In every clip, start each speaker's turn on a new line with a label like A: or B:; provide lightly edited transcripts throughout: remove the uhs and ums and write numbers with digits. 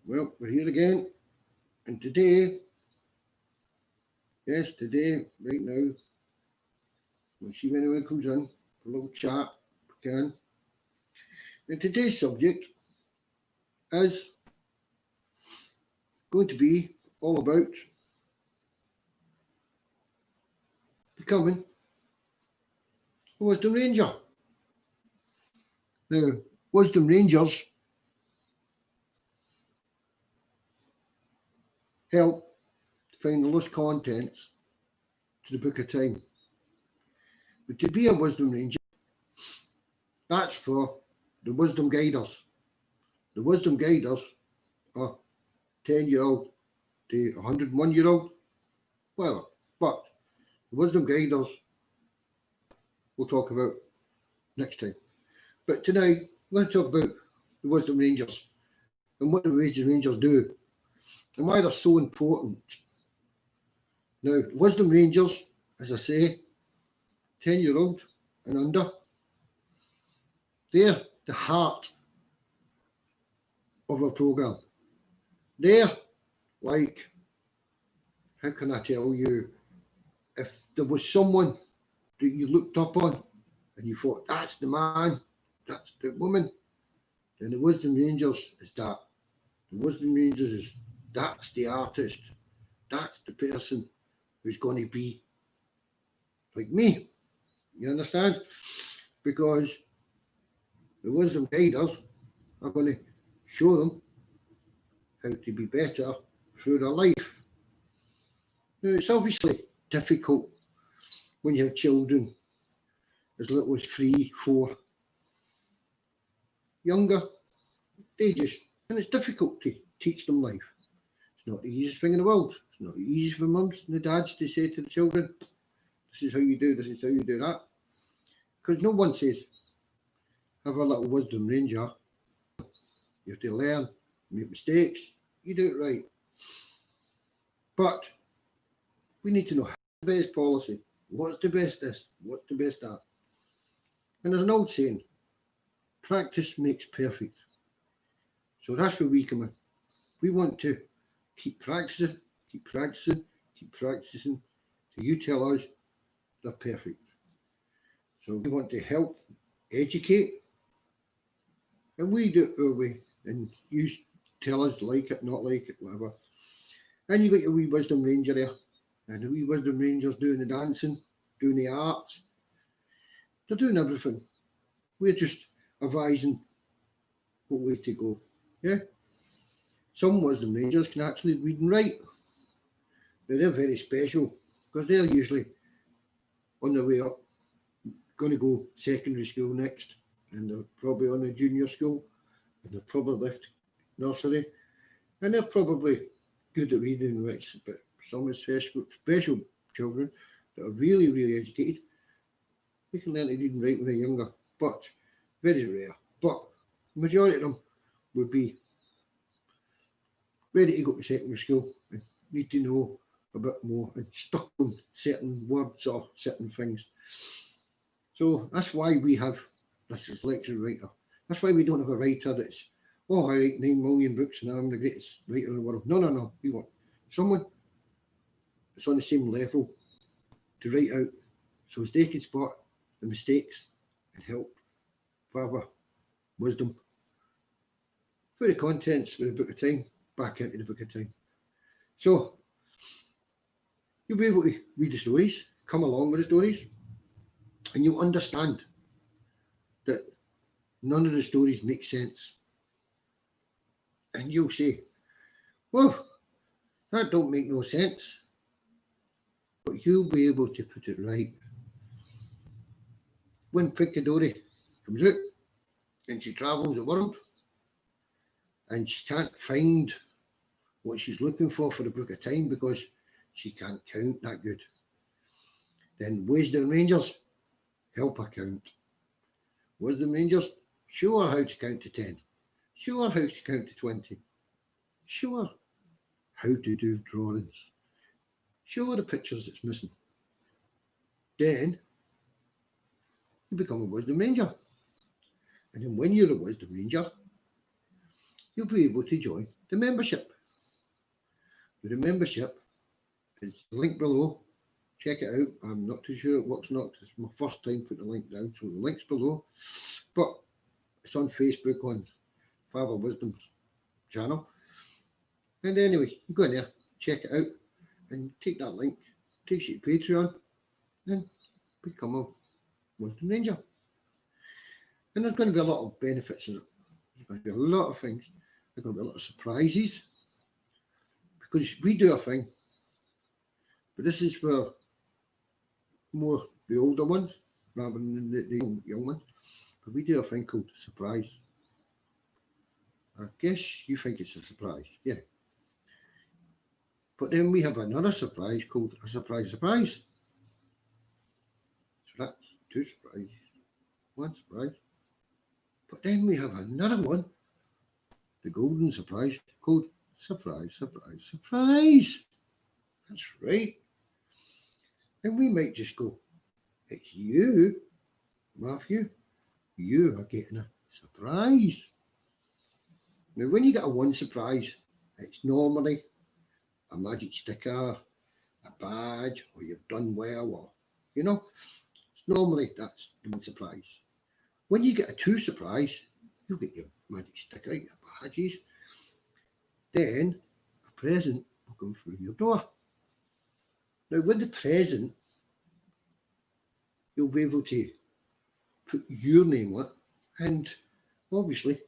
A: Well, we're here again, and today, yes, today, right now, we'll see if anyone comes in for a little chat, if we can. And today's subject is going to be all about becoming a Wisdom Ranger. Now, Wisdom Rangers help to find the lost contents to the Book of Time. But to be a Wisdom Ranger, that's for the Wisdom Guiders. The Wisdom Guiders are 10-year-old to 101-year-old, whatever. But the Wisdom Guiders we'll talk about next time. But tonight, we're going to talk about the Wisdom Rangers and what the Wisdom Rangers do and why they're so important. Now, Wisdom Rangers, as I say, 10-year-old and under, they're the heart of our programme. They're like, how can I tell you, if there was someone that you looked up on and you thought, that's the man, that's the woman, then the Wisdom Rangers is that. The Wisdom Rangers is, that's the artist, that's the person who's going to be like me. You understand? Because the Wisdom Guiders are going to show them how to be better through their life. Now, it's obviously difficult when you have children as little as 3, 4, younger, they just, and it's difficult to teach them life. It's not the easiest thing in the world. It's not easy for mums and the dads to say to the children, this is how you do, this is how you do that. Because no one says, have a little Wisdom Ranger. You have to learn, make mistakes, you do it right. But we need to know the best policy, what's the best this, what's the best that. And there's an old saying, practice makes perfect. So that's where we come in. We want to keep practicing, keep practicing, keep practicing till you tell us they're perfect. So we want to help educate, and we do it our way, and you tell us like it, not like it, whatever. And you got your wee Wisdom Ranger there, and the wee Wisdom Rangers doing the dancing, doing the arts. They're doing everything. We're just advising what way to go. Yeah. Some Wisdom Rangers can actually read and write. Now, they're very special because they're usually on their way up, going to go secondary school next, and they're probably on a junior school, and they've probably left nursery, and they're probably good at reading and writing. But some special children that are really, really educated, they can learn to read and write when they're younger, but very rare. But the majority of them would be ready to go to secondary school and need to know a bit more and stuck on certain words or certain things. So that's why we have this lecture writer. That's why we don't have a writer that's, oh, I write 9 million books and I'm the greatest writer in the world. No, no, no. We want someone that's on the same level to write out so as they can spot the mistakes and help further wisdom for the contents of the Book of Time back into the Book of Time. So you'll be able to read the stories, come along with the stories, and you'll understand that none of the stories make sense. And you'll say, well, that don't make no sense. But you'll be able to put it right. When Picadori comes out and she travels the world and she can't find what she's looking for the Book of Time because she can't count that good, then Wisdom Rangers help her count. Wisdom Rangers show her how to count to 10, show her how to count to 20, show her how to do drawings, show her the pictures that's missing. Then you become a Wisdom Ranger. And then when you're a Wisdom Ranger, you'll be able to join The membership. The membership is linked below. Check it out. I'm not too sure it works or not. It's my first time putting the link down, so the link's below. But it's on Facebook on Father Wisdom's channel. And anyway, you go in there, check it out, and take that link, takes you to Patreon, and become a Wisdom Ranger. And there's going to be a lot of benefits in it. There's going to be a lot of things. There's going to be a lot of surprises. Because we do a thing, but this is for more the older ones rather than the young ones. But we do a thing called surprise. I guess you think it's a surprise, yeah. But then we have another surprise called a surprise surprise. So that's 2 surprises, 1 surprise. But then we have another one, the golden surprise, called surprise, surprise, surprise. That's right. And we might just go, it's you, Matthew, you are getting a surprise. Now when you get a 1 surprise, it's normally a magic sticker, a badge, or you've done well, or, you know, it's normally that's the 1 surprise. When you get a 2 surprise, you'll get your magic sticker, your badges, then a present will come through your door. Now with the present, you'll be able to put your name on it, and obviously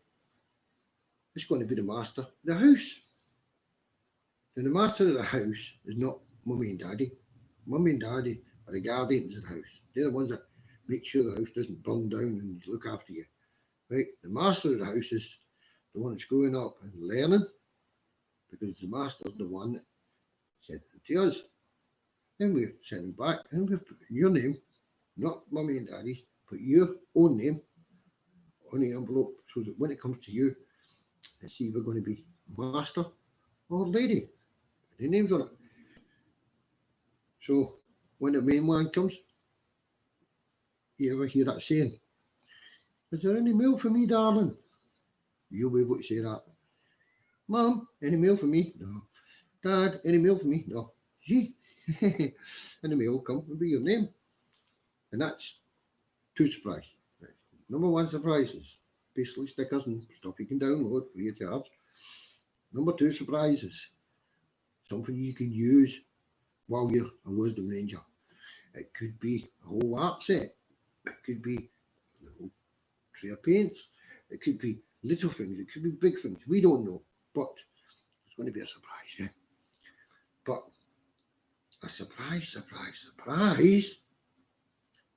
A: it's going to be the master of the house. And the master of the house is not mummy and daddy. Mummy and daddy are the guardians of the house. They're the ones that make sure the house doesn't burn down and look after you. Right? The master of the house is the one that's growing up and learning, because the master's the one that sent it to us. Then we send them back and we put your name, not mummy and daddy's, but your own name on the envelope, so that when it comes to you, it's either going to be master or lady. The name's on it. So when the main one comes, you ever hear that saying, is there any mail for me, darling? You'll be able to say that. Mum, any mail for me? No. Dad, any mail for me? No. Gee, and the mail will come and be your name. And that's 2 surprises. Right. Number 1 surprise is basically stickers and stuff you can download free of charge. Number 2 surprise is something you can use while you're a Wisdom Ranger. It could be a whole art set. It could be a little tray of paints. It could be little things. It could be big things. We don't know. But it's going to be a surprise, yeah. But a surprise, surprise, surprise.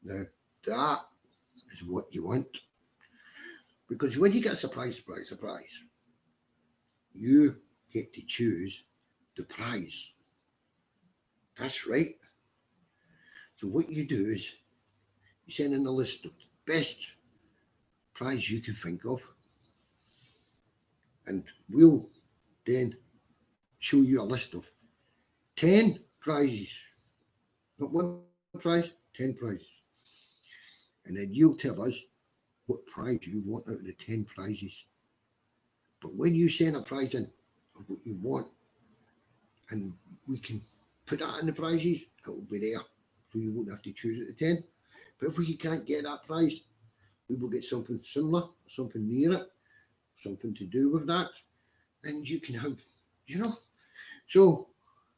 A: Now that is what you want. Because when you get a surprise, surprise, surprise, you get to choose the prize. That's right. So what you do is you send in a list of the best prize you can think of, and we'll then show you a list of 10 prizes. Not 1 prize, 10 prizes. And then you'll tell us what prize you want out of the 10 prizes. But when you send a prize in of what you want, and we can put that in the prizes, it will be there. So you won't have to choose at the 10. But if we can't get that prize, we will get something similar, something near it, something to do with that. And you can have, you know. So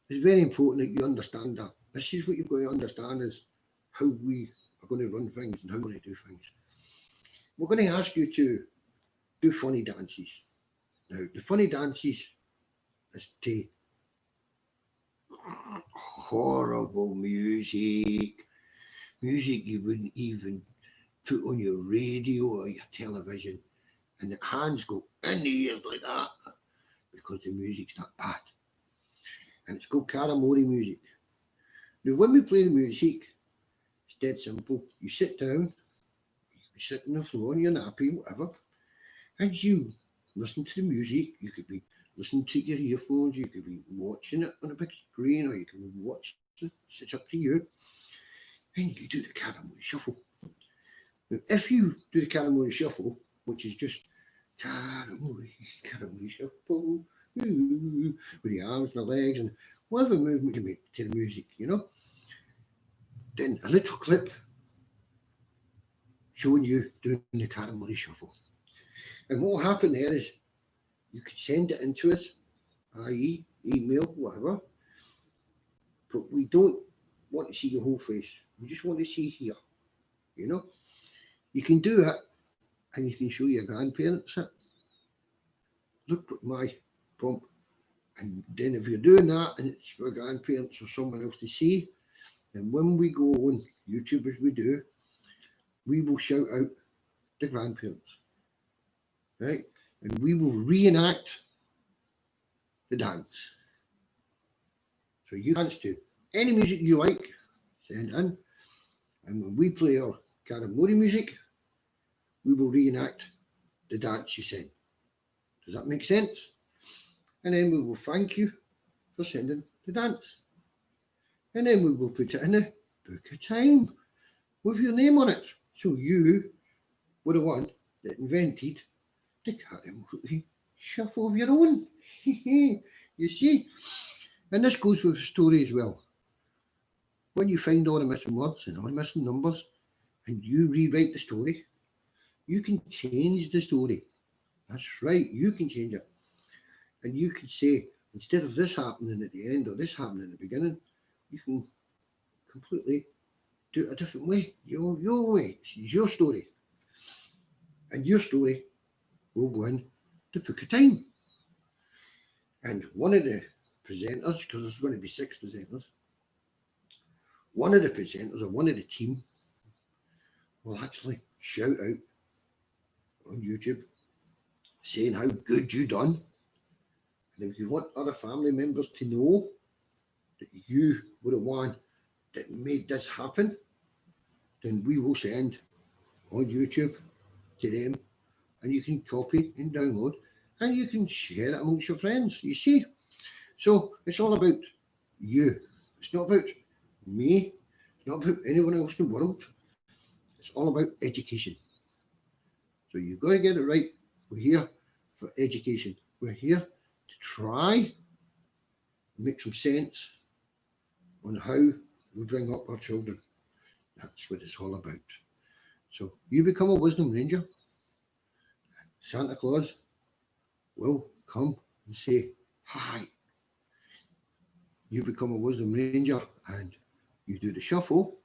A: it's very important that you understand that. This is what you've got to understand, is how we are going to run things and how we're going to do things. We're going to ask you to do funny dances. Now, the funny dances is to horrible music you wouldn't even put on your radio or your television, and the hands go in the ears like that because the music's that bad. And it's called Karamori music. Now when we play the music, it's dead simple. You sit down, you sit on the floor in your nappy, whatever, and you listen to the music. You could be listening to your earphones, you could be watching it on a big screen, or you can watch it. It's up to you. And you do the Karamori shuffle. Now, if you do the Karamori shuffle, which is just Karamori, Karamori shuffle, with the arms and the legs and whatever movement you make to the music, Then a little clip showing you doing the Karamori shuffle. And what will happen there is you can send it into us, i.e. email, whatever, but we don't want to see your whole face. We just want to see here, You can do it and you can show your grandparents it. Look at my prompt. And then if you're doing that and it's for grandparents or someone else to see, then when we go on YouTube as we do, we will shout out the grandparents, right? And we will reenact the dance. So you dance to any music you like, send in. And when we play our Karamori music, we will reenact the dance you send. Does that make sense? And then we will thank you for sending the dance. And then we will put it in a book of time with your name on it. So you were the one that invented the Karamori shuffle of your own. You see? And this goes with the story as well. When you find all the missing words and all the missing numbers and you rewrite the story, you can change the story. That's right, you can change it. And you can say, instead of this happening at the end or this happening at the beginning, you can completely do it a different way, your way. It's your story. And your story will go in the book of time. And one of the presenters, because there's going to be 6 presenters, one of the presenters or one of the team will actually shout out on YouTube saying how good you done. And if you want other family members to know that you were the one that made this happen, then we will send on YouTube to them and you can copy and download and you can share it amongst your friends, you see. So it's all about you. It's not about me. It's not about anyone else in the world. It's all about education. So you've got to get it right. We're here for education. We're here to try and make some sense on how we bring up our children. That's what it's all about. So you become a wisdom ranger. Santa Claus will come and say, hi. You become a wisdom ranger and you do the shuffle.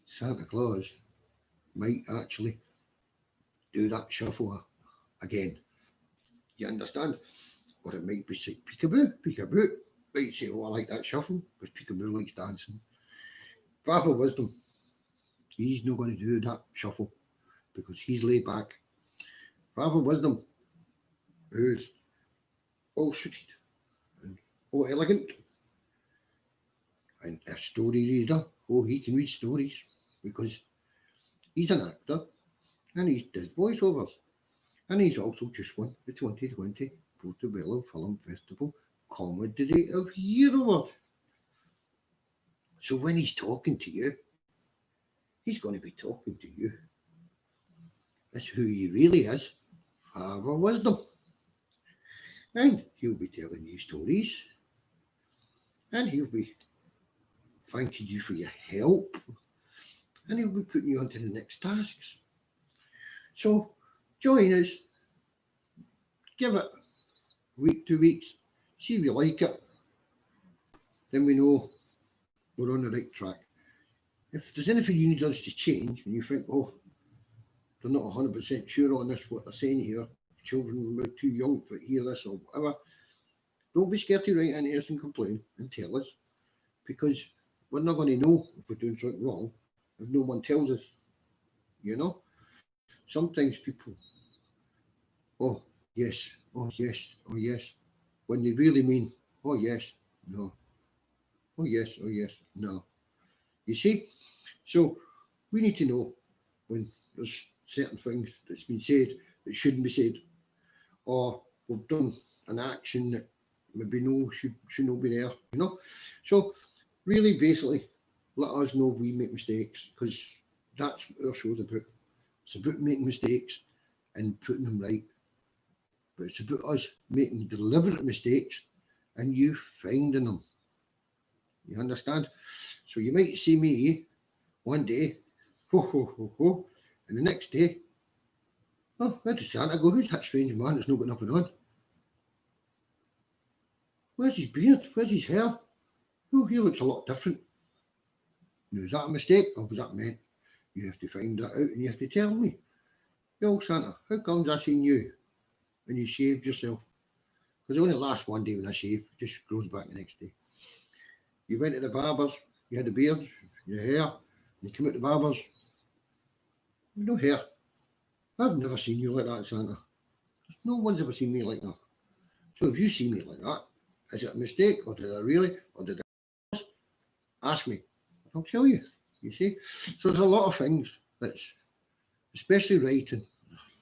A: Santa Claus might actually do that shuffle again. You understand? Or it might be say, peekaboo, peekaboo. Might say, oh, I like that shuffle because peekaboo likes dancing. Father Wisdom, he's not going to do that shuffle because he's laid back. Father Wisdom, who's all suited and all elegant, and a story reader. Oh, he can read stories because he's an actor and he does voiceovers. And he's also just won the 2020 Portobello Film Festival Comedy of Year Award. So when he's talking to you, he's going to be talking to you. That's who he really is, Father Wisdom. And he'll be telling you stories. And he'll be thanking you for your help. And he'll be putting you on to the next tasks. So join us. Give it week, 2 weeks. See if you like it. Then we know we're on the right track. If there's anything you need us to change and you think, oh, they're not 100% sure on this, what they're saying here, children are too young to hear this or whatever, don't be scared to write into us and complain and tell us, because we're not going to know if we're doing something wrong if no one tells us, Sometimes people, oh yes, oh yes, oh yes, when they really mean, oh yes, no, oh yes, no. You see? So we need to know when there's certain things that's been said that shouldn't be said, or we've done an action that maybe no should not be there, So really, basically, let us know if we make mistakes, because that's what our show's about. It's about making mistakes and putting them right. but it's about us making deliberate mistakes and you finding them. You understand? So you might see me one day, ho, ho, ho, ho, and the next day, oh, where did Santa go? Who's that strange man that's not got nothing on? Where's his beard? Where's his hair? Oh, he looks a lot different. Now, is that a mistake or was that meant? You have to find that out and you have to tell me. Yo, Santa, how comes I seen you and you shaved yourself? Because it only lasts one day when I shave, it just grows back the next day. You went to the barbers, you had a beard, your hair, you came out the barbers, no hair. I've never seen you like that, Santa. No one's ever seen me like that. So if you see me like that, is it a mistake or did I really, or did I ask me? I'll tell you, you see. So there's a lot of things that's, especially writing,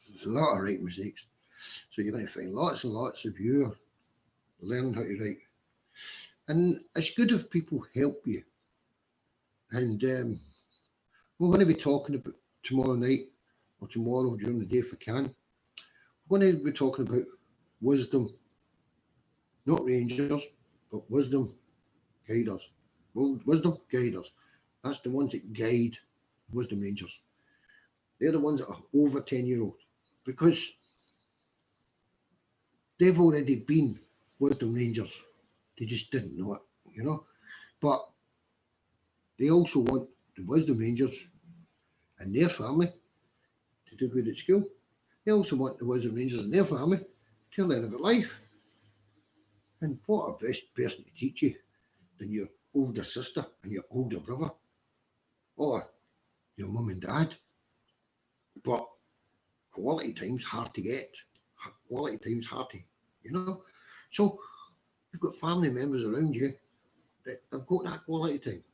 A: there's a lot of writing mistakes. So you're going to find lots and lots of you learning how to write. And it's good if people help you. And we're going to be talking about tomorrow night or tomorrow during the day if we can. We're going to be talking about wisdom, not rangers, but wisdom guiders. Wisdom guiders. That's the ones that guide wisdom rangers. They're the ones that are over 10-year-olds because they've already been wisdom rangers. They just didn't know it, you know. But they also want the wisdom rangers and their family to do good at school. They also want the wisdom rangers and their family to learn about life. And what a best person to teach you than your older sister and your older brother or your mum and dad. But quality time's hard to get. Quality time's hard to, you know. So you've got family members around you that have got that quality time.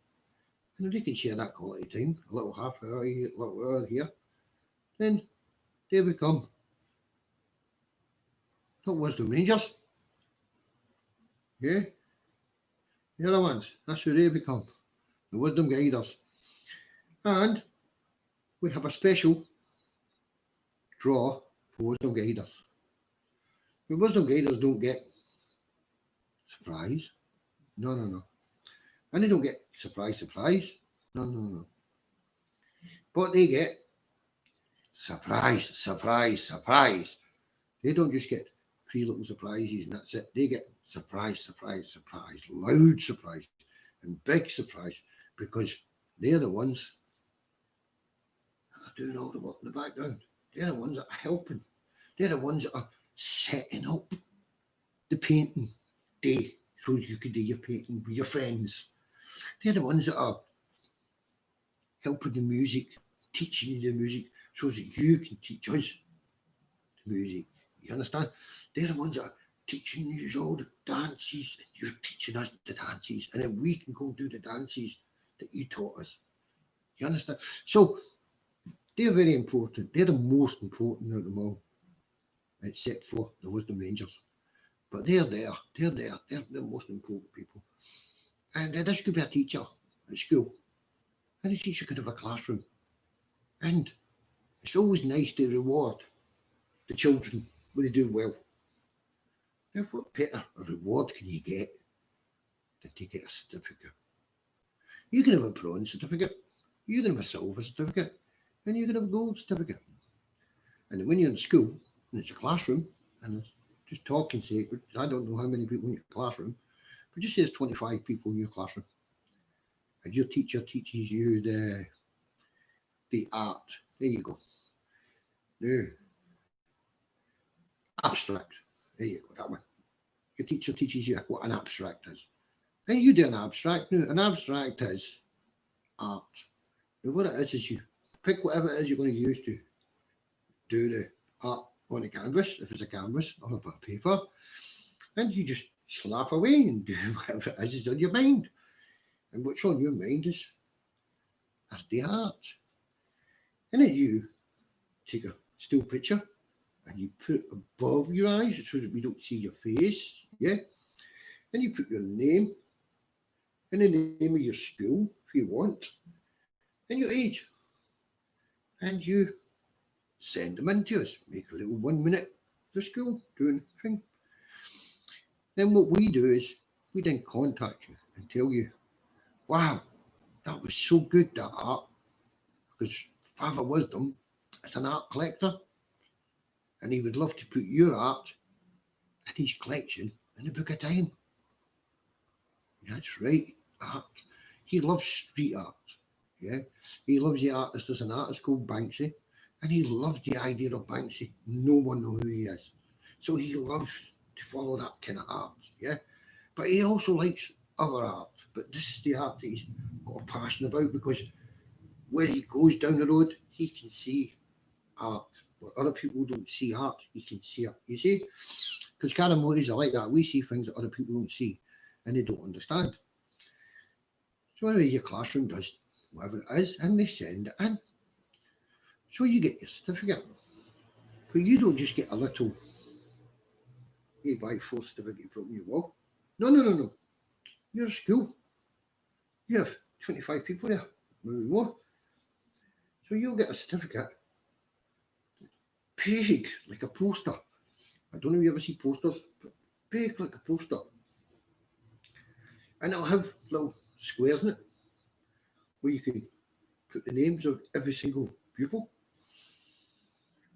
A: And if they can share that quality time, a little half hour here, a little hour here, then they become not wisdom rangers. Yeah? The other ones, that's who they become. The wisdom guiders. And we have a special draw for wisdom guiders. The wisdom guiders don't get surprise. No, no, no. And they don't get surprise. No, no, no. But they get surprise. They don't just get 3 little surprises and that's it. They get surprise, loud surprise and big surprise because they're the ones that are doing all the work in the background. They're the ones that are helping. They're the ones that are setting up the painting day so you can do your painting with your friends. They're the ones that are helping the music, teaching you the music so that you can teach us the music. You understand? They're the ones that are teaching you all the dances and you're teaching us the dances and then we can go do the dances that you taught us. You understand? So they're very important. They're the most important out of them all, except for the wisdom rangers. But they're there. They're the most important people. And this could be a teacher at school. And a teacher could have a classroom. And it's always nice to reward the children when they do well. Now, what better reward can you get than to get a certificate? You can have a bronze certificate, you can have a silver certificate, and you can have a gold certificate. And when you're in school, and it's a classroom, and it's just talking sake, I don't know how many people in your classroom, but just say there's 25 people in your classroom. And your teacher teaches you the art. There you go. Now, abstract. There you go, that one. Your teacher teaches you what an abstract is. And you do an abstract. Now, an abstract is art. Now, what it is you pick whatever it is you're going to use to do the art on a canvas, if it's a canvas or a bit of paper, and you just slap away and do whatever it is on your mind. And what's on your mind is that's the art. And then you take a still picture and you put it above your eyes so that we don't see your face, yeah? And you put your name and the name of your school if you want, and your age. And you send them in to us. Make a little 1 minute the school doing the thing. Then what we do is we then contact you and tell you, wow, that was so good, that art, because Father Wisdom is an art collector and he would love to put your art in his collection in the Book of Time. That's right, art. He loves street art. Yeah, he loves the artist. There's an artist called Banksy, and he loves the idea of Banksy. No one knows who he is, so he loves to follow that kind of art. Yeah, but he also likes other art. But this is the art that he's got a passion about, because when he goes down the road, he can see art. But other people don't see art. He can see it. You see, because Karamoris are like that. We see things that other people don't see, and they don't understand. So anyway, your classroom does whatever it is, and they send it in. So you get your certificate. But you don't just get a little A4 certificate from your wall. No. You're a school. You have 25 people there, maybe more. So you'll get a certificate big like a poster. I don't know if you ever see posters, but big like a poster. And it'll have little squares in it where you can put the names of every single pupil.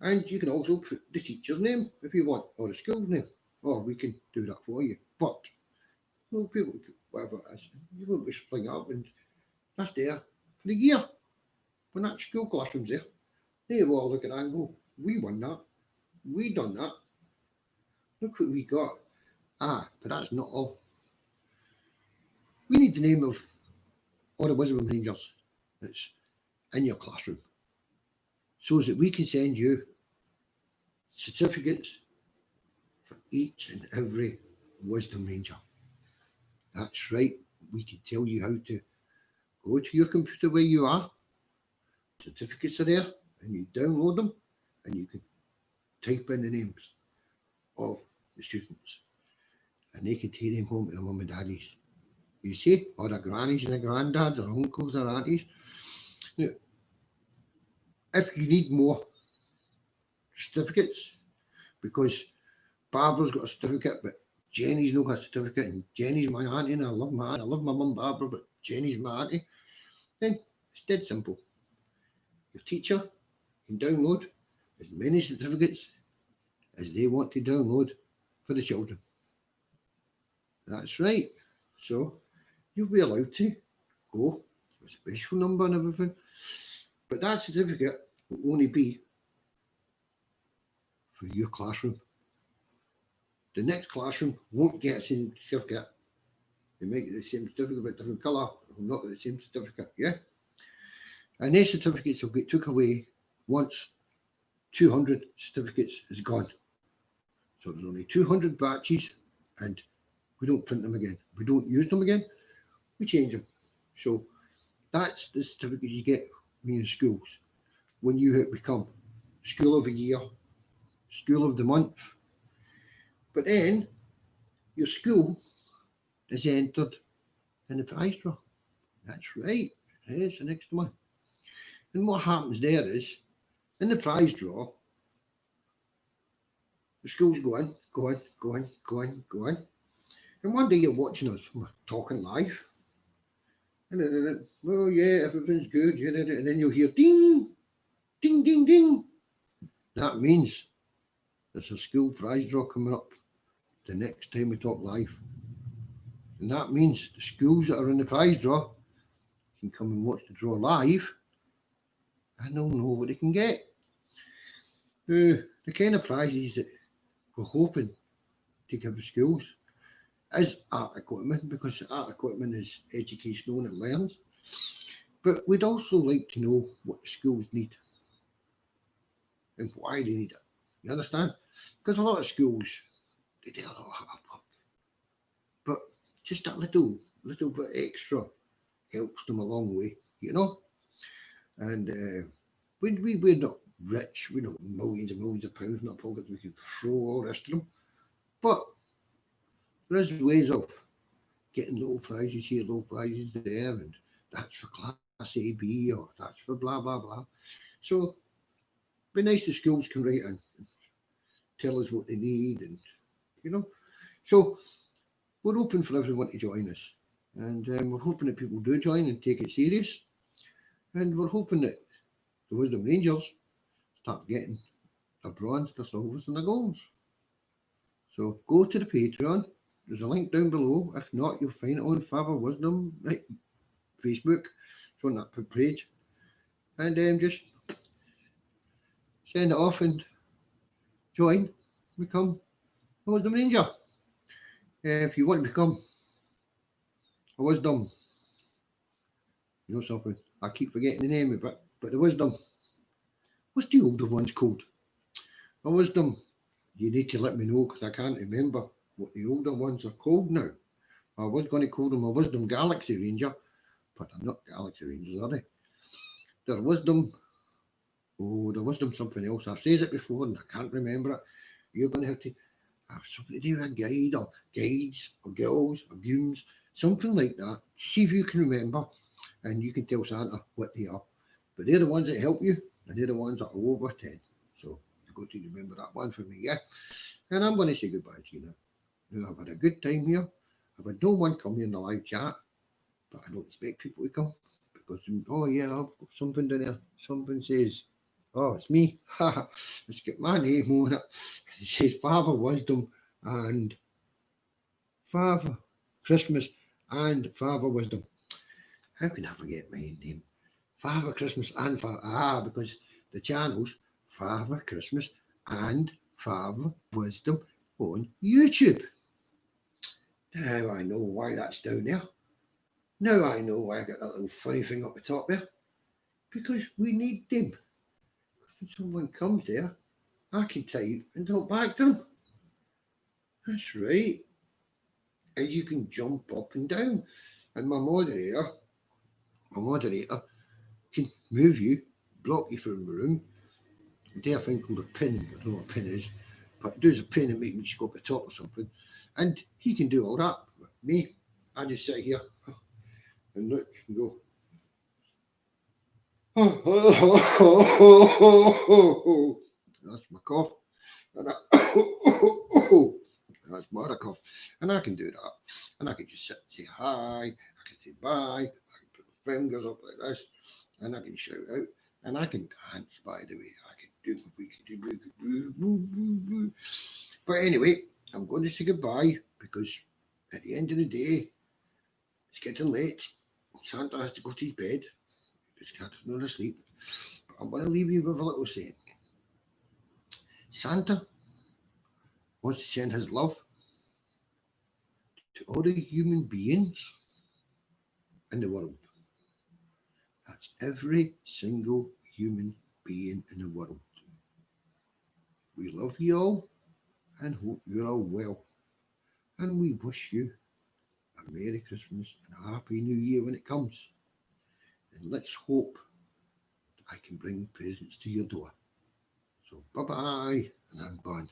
A: And you can also put the teacher's name if you want, or the school's name, or we can do that for you. But well, people put whatever it is, you won't be spring up, and that's there for the year. When that school classroom's there, they will all look at that and go, we won that, we done that, look what we got. Ah, but that's not all. We need the name of all the Wisdom Rangers that's in your classroom, so that we can send you certificates for each and every Wisdom Ranger. That's right, we can tell you how to go to your computer where you are. Certificates are there, and you download them, and you can type in the names of the students, and they can take them home to their mum and daddies. You see, or their grannies and their granddads, or uncles or aunties. Now, if you need more certificates, because Barbara's got a certificate, but Jenny's not got a certificate, and Jenny's my auntie, and I love my auntie. I love my mum Barbara, but Jenny's my auntie. Then it's dead simple. Your teacher can download as many certificates as they want to download for the children. That's right. So you'll be allowed to go with a special number and everything. But that certificate will only be for your classroom. The next classroom won't get the same certificate. They might get the same certificate but different colour, not the same certificate, yeah? And these certificates will get took away once 200 certificates is gone. So there's only 200 batches, and we don't print them again. We don't use them again, we change them. So that's the certificate you get when you're in schools. When you become School of the Year, School of the Month. But then your school is entered in the prize draw. That's right, it's the next one. And what happens there is, in the prize draw, the schools go in. And one day you're watching us, we're talking live. And then, oh yeah, everything's good. And then you'll hear ding, ding, ding, ding. That means there's a school prize draw coming up the next time we talk live. And that means the schools that are in the prize draw can come and watch the draw live, and they'll know what they can get. The kind of prizes that we're hoping to give the schools is art equipment, because art equipment is educational and it learns. But we'd also like to know what the schools need and why they need it. You understand? Because a lot of schools, they do a lot of hard work, but just that little bit extra helps them a long way, you know. And we're not rich, we're not millions and millions of pounds in our pockets we can throw all the rest of them, but there is ways of getting little prizes here, little prizes there, and that's for class A, B, or that's for blah blah blah. So it'd be nice the schools can write in, tell us what they need, and so we're open for everyone to join us, and we're hoping that people do join and take it serious, and we're hoping that the Wisdom Rangers start getting their bronze, their silvers and their golds. So go to the Patreon. There's a link down below. If not, you'll find it on Father Wisdom, right? Facebook. It's on that page. And just send it off and join, become a Wisdom Ranger. If you want to become a Wisdom, something, I keep forgetting the name of it, but the Wisdom, what's the older ones called? A Wisdom, you need to let me know, because I can't remember what the older ones are called now. I was going to call them a Wisdom Galaxy Ranger, but they're not Galaxy Rangers, are they? They're Wisdom, they're Wisdom something else. I've said it before and I can't remember it. You're going to have something to do with a guide, or guides, or girls, or goons, something like that. See if you can remember, and you can tell Santa what they are. But they're the ones that help you, and they're the ones that are over 10. So you've got to remember that one for me, yeah? And I'm going to say goodbye to you now. Now, I've had a good time here. I've had no one come here in the live chat, but I don't expect people to come, because, oh yeah, I've got something down there. Something says, oh, it's me. Let's get my name on it. It says Father Wisdom and Father Christmas and Father Wisdom. How can I forget my name? Father Christmas and Father, because the channel's Father Christmas and Father Wisdom on YouTube. Now I know why that's down there. Now I know why I got that little funny thing up the top there. Because we need them. If someone comes there, I can type and talk back to them. That's right. And you can jump up and down. And my moderator can move you, block you from the room. Do a thing called a pin. I don't know what a pin is, but it does a pin and make me go up the top or something. And he can do all that. But me, I just sit here and look and go. That's my cough. And that's my other cough. And I can do that. And I can just sit and say hi. I can say bye. I can put my fingers up like this. And I can shout out. And I can dance, by the way. I can do. But anyway, I'm going to say goodbye, because at the end of the day, it's getting late. Santa has to go to his bed. Santa's not asleep. But I'm going to leave you with a little saying. Santa wants to send his love to all the human beings in the world. That's every single human being in the world. We love you all and hope you're all well. And we wish you a Merry Christmas and a Happy New Year when it comes. And let's hope that I can bring presents to your door. So bye-bye, and I'm gone.